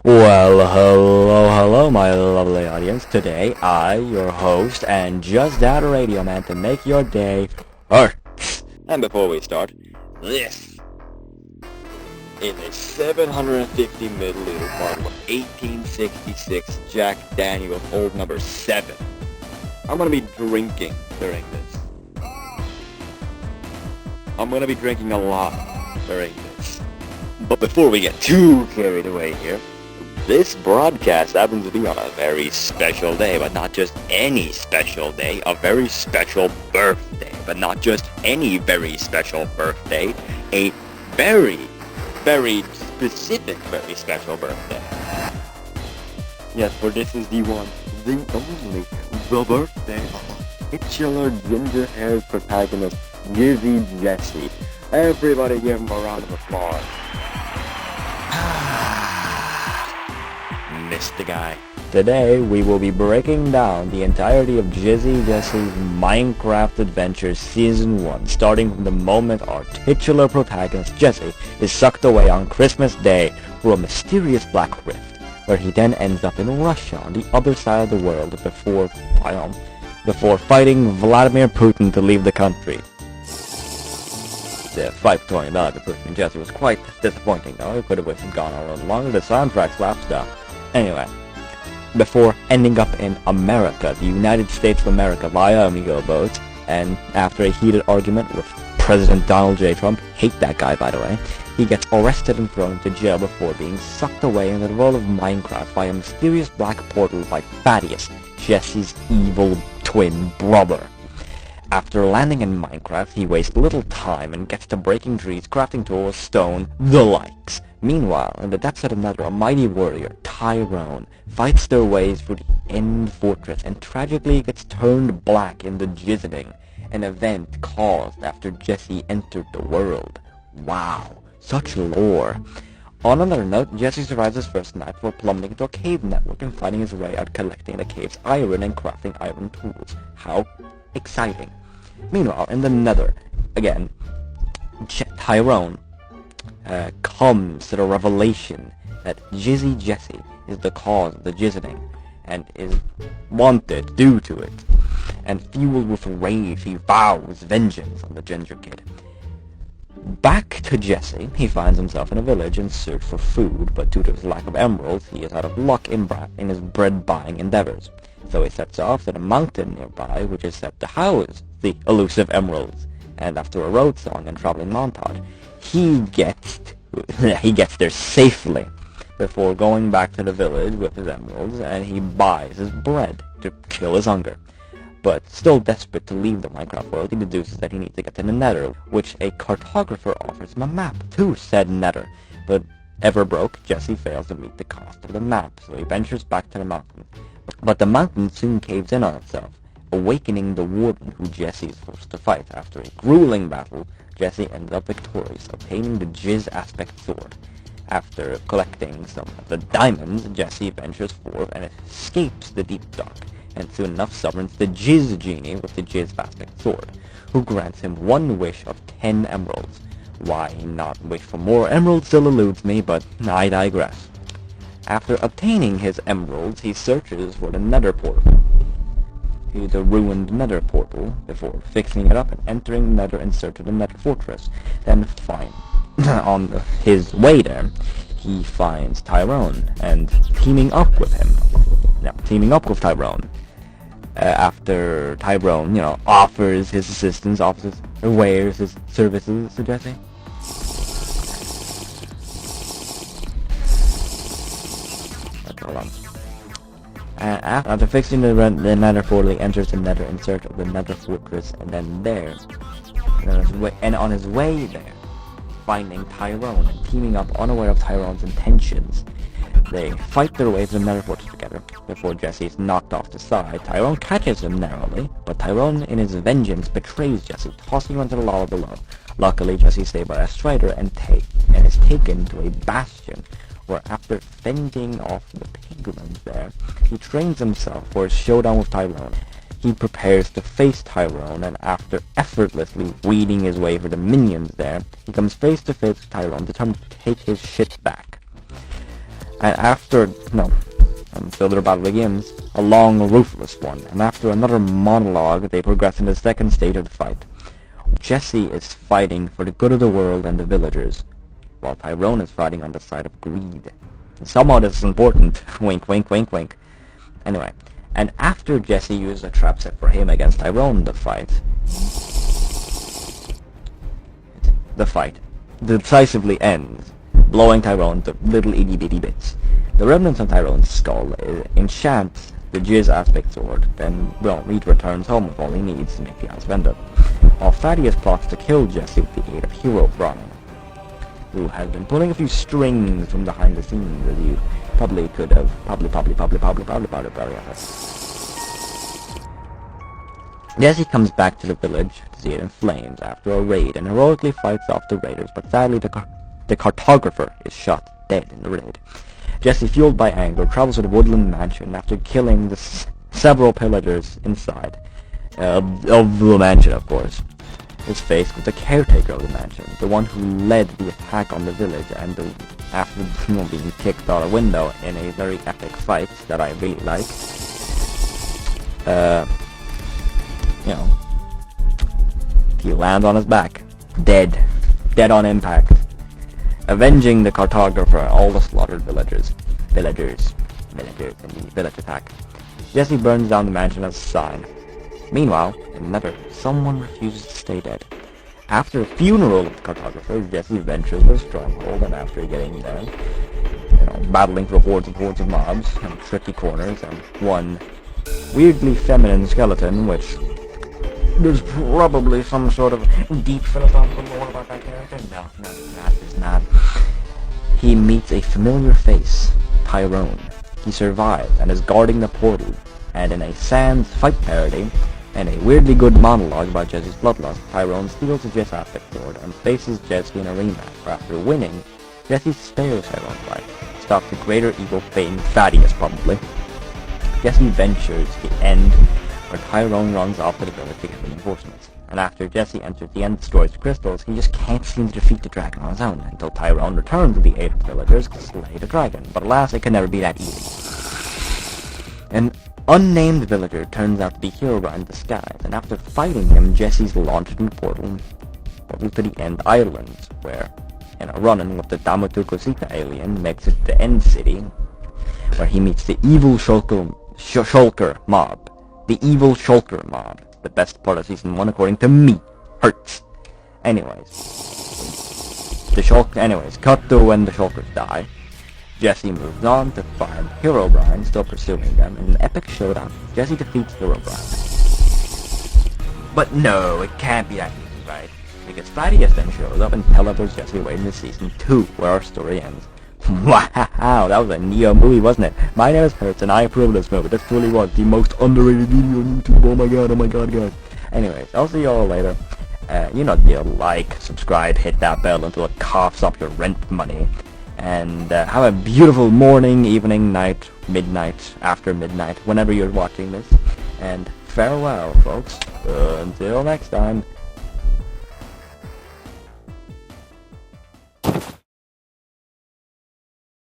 Well, hello, my lovely audience. Today, I, your host, and just that radio man to make your day Hertz. And before we start, this is a 750 milliliter bottle of 1866 Jack Daniel's Old Number 7. I'm gonna be drinking during this. I'm gonna be drinking a lot during this. But before we get too carried away here, this broadcast happens to be on a very special day, but not just any special day, a very special birthday, but not just any very special birthday, a very, very specific, very special birthday. Yes, for this is the one, the only, the birthday of titular ginger-haired protagonist, Gizzy Jesse. Everybody give him a round of applause. Missed the guy. Today, we will be breaking down the entirety of Gizzy Jesse's Minecraft Adventure Season 1, starting from the moment our titular protagonist, Jesse, is sucked away on Christmas Day through a mysterious black rift, where he then ends up in Russia on the other side of the world before fighting Vladimir Putin to leave the country. The fight between Putin and Jesse was quite disappointing, though. I could have wished he'd gone a little longer. The soundtrack slaps though. Anyway, before ending up in America, the United States of America, via Amigo boats, and after a heated argument with President Donald J. Trump, hate that guy by the way, he gets arrested and thrown into jail before being sucked away into the world of Minecraft by a mysterious black portal by Thaddeus, Jesse's evil twin brother. After landing in Minecraft, he wastes little time and gets to breaking trees, crafting tools, stone, the likes. Meanwhile, in the depths of the Nether, a mighty warrior, Tyrone, fights their ways through the End Fortress and tragically gets turned black in the Jizzening, an event caused after Jesse entered the world. Wow, such lore. On another note, Jesse survives his first night before plummeting into a cave network and finding his way out collecting the cave's iron and crafting iron tools. How exciting. Meanwhile, in the Nether, again, Tyrone comes to the revelation that Gizzy Jesse is the cause of the Jizzening, and is wanted due to it. And fueled with rage, he vows vengeance on the Ginger Kid. Back to Jesse, he finds himself in a village in search for food, but due to his lack of emeralds, he is out of luck in his bread-buying endeavors. So he sets off to the mountain nearby, which is set to house the elusive emeralds. And after a road song and traveling montage, he gets there safely before going back to the village with his emeralds, and he buys his bread to kill his hunger. But still desperate to leave the Minecraft world, he deduces that he needs to get to the Nether, which a cartographer offers him a map to said Nether. But ever broke, Jesse fails to meet the cost of the map, so he ventures back to the mountain. But the mountain soon caves in on itself, awakening the warden who Jesse is forced to fight. After a grueling battle, Jesse ends up victorious, obtaining the Jizz Aspect Sword. After collecting some of the diamonds, Jesse ventures forth and escapes the Deep Dark, and soon enough summons the Jizz Genie with the Jizz Aspect Sword, who grants him one wish of 10 emeralds. Why not wish for more emeralds still eludes me, but I digress. After obtaining his emeralds, he searches for the Nether portal. The ruined Nether portal, before fixing it up and entering the Nether in search of the Nether fortress. Then on his way there, he finds Tyrone, and teaming up with Tyrone. After Tyrone, offers his assistance, wares his services to Jesse. Hold on. After fixing the Nether portal, he enters the Nether in search of the Nether fortress, and then on his way there, finding Tyrone and teaming up unaware of Tyrone's intentions. They fight their way to the Nether fortress together. Before Jesse is knocked off the side, Tyrone catches him narrowly, but Tyrone in his vengeance betrays Jesse, tossing him into the lava below. Luckily, Jesse is saved by a strider and is taken to a bastion, where after fending off the piglins there, he trains himself for his showdown with Tyrone. He prepares to face Tyrone, and after effortlessly weeding his way through the minions there, he comes face to face with Tyrone, determined to take his shit back. And after, no, until their battle begins, a long, ruthless one, and after another monologue, they progress into the second stage of the fight. Jesse is fighting for the good of the world and the villagers, while Tyrone is fighting on the side of greed. And somehow this is important. Wink, wink, wink, wink. Anyway, and after Jesse uses a trap set for him against Tyrone, the fight decisively ends, blowing Tyrone to little itty-bitty bits. The remnants of Tyrone's skull enchants the Jizz aspect sword, then, well, Reed returns home with all he needs to make the house vendor, while Thaddeus plots to kill Jesse with the aid of Hero Brian, who has been pulling a few strings from behind the scenes, as you probably could have, probably. Jesse comes back to the village to see it in flames after a raid and heroically fights off the raiders, but sadly the cartographer is shot dead in the raid. Jesse, fueled by anger, travels to the woodland mansion after killing the several pillagers inside of the mansion, of course. Is faced with the caretaker of the mansion, the one who led the attack on the village, and after being kicked out a window in a very epic fight that I really like. He lands on his back, dead on impact, avenging the cartographer and all the slaughtered villagers in the village attack. Jesse burns down the mansion as a sign. Meanwhile, in Nether, someone refuses to stay dead. After a funeral of the cartographer, Jesse ventures the stronghold, and after getting there, battling for hordes of mobs, and tricky corners, and one weirdly feminine skeleton, which there's probably some sort of deep philosophical lore about that character. No, there's not. He meets a familiar face, Tyrone. He survives and is guarding the portal, and in a Sans fight parody, and a weirdly good monologue about Jesse's bloodlust, Tyrone steals the Jess aspect sword and faces Jesse in a rematch, where after winning, Jesse spares Tyrone's life, stops the greater evil famed Thaddeus probably. Jesse ventures the end, where Tyrone runs off to the village to get reinforcements. And after Jesse enters the end and destroys the crystals, he just can't seem to defeat the dragon on his own, until Tyrone returns with the aid of the villagers to slay the dragon. But alas, it can never be that easy. An unnamed villager turns out to be Herobrine in disguise, and after fighting him, Jesse's launched in the portal to the End Islands, where, in a run-in with the Damatukusita alien, makes it to the End City, where he meets the evil Shulker mob. The evil Shulker mob. The best part of Season 1 according to me. Hertz. Anyways, cut to when the Shulkers die. Jesse moves on to find Herobrine still pursuing them. In an epic showdown, Jesse defeats Herobrine. But no, it can't be that easy, right? Because Thaddeus then shows up and teleports Jesse away into Season 2, where our story ends. Wow, that was a Neo movie, wasn't it? My name is Hertz, and I approve of this movie. This truly was the most underrated video on YouTube. Oh my god, guys. Anyways, I'll see y'all later. You know the deal. Like, subscribe, hit that bell until it coughs up your rent money. And have a beautiful morning, evening, night, midnight, after midnight, whenever you're watching this. And farewell, folks. Until next time.